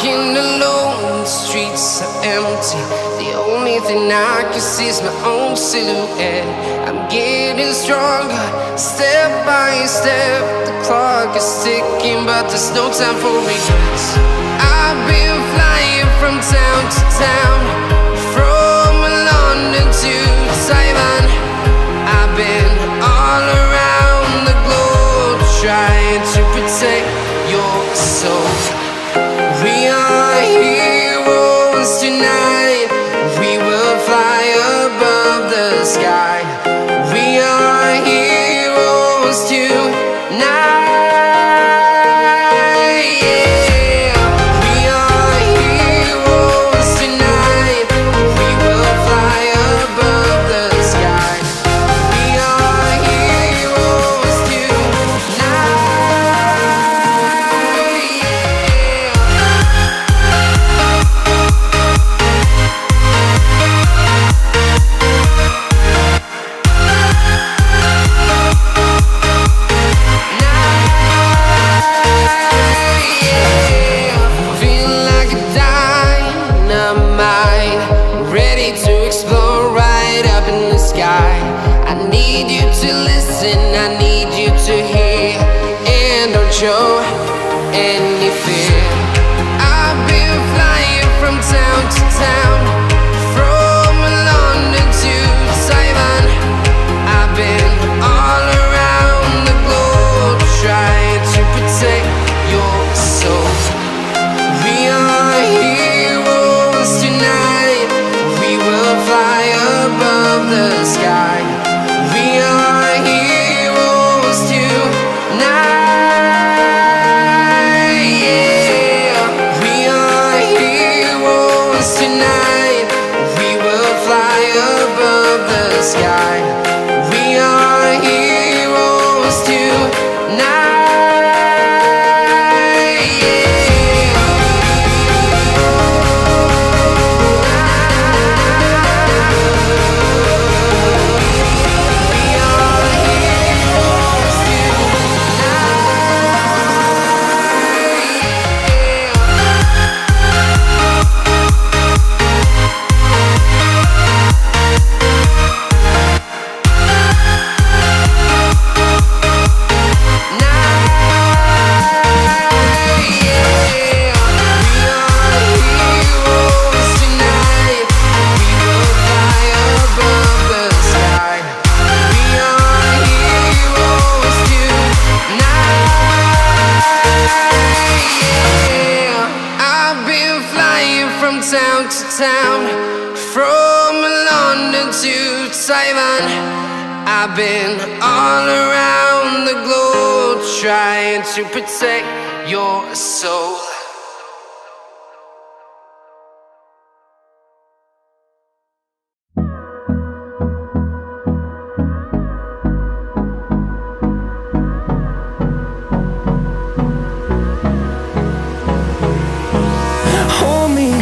Walking alone, the streets are empty. The only thing I can see is my own silhouette. I'm getting stronger, step by step. The clock is ticking, but there's no time for regrets. I've been flying from town to town, from London to Taiwan. I've been all around the globe, trying to protect your soul. We are heroes tonight. We will fly above the sky. We are heroes tonight. Yeah. We are heroes tonight. We will fly above the sky. We are heroes tonight. I need you to hear and don't show any fear. I've been flying from town to town, from London to Taiwan. I've been all around the globe, trying to protect your soul. We are heroes tonight. We will fly above the sky. We are heroes tonight. Yeah. We are heroes tonight. We will fly above the sky. We are heroes tonight. Town to town, from London to Taiwan. I've been all around the globe, trying to protect your soul.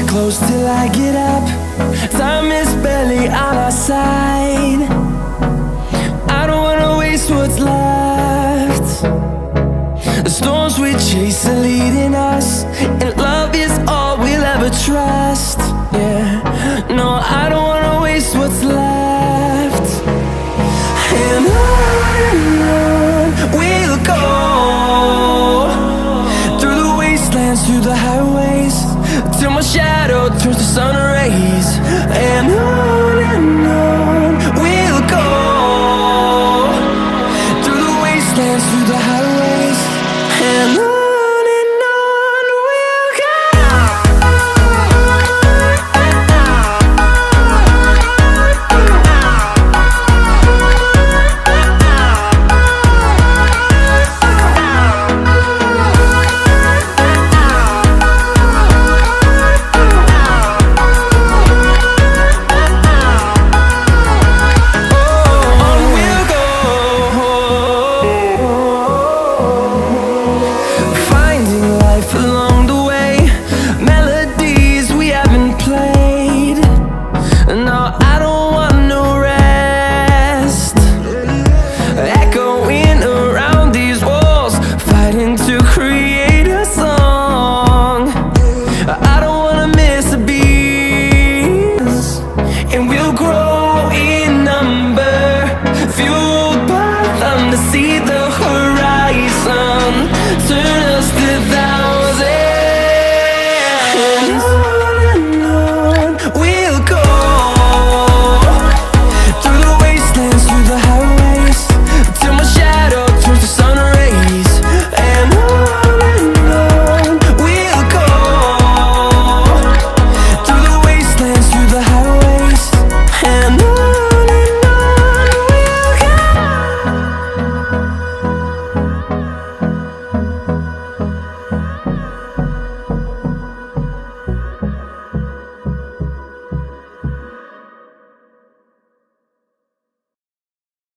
Close till I get up. Time is barely on our side. I don't wanna waste what's left. The storms we chase are leading us, and love is all we'll ever trust. Yeah, no, I don't wanna waste what's left. And on we'll go, through the wastelands, through the highways, till my shadow turns to sun rays. And on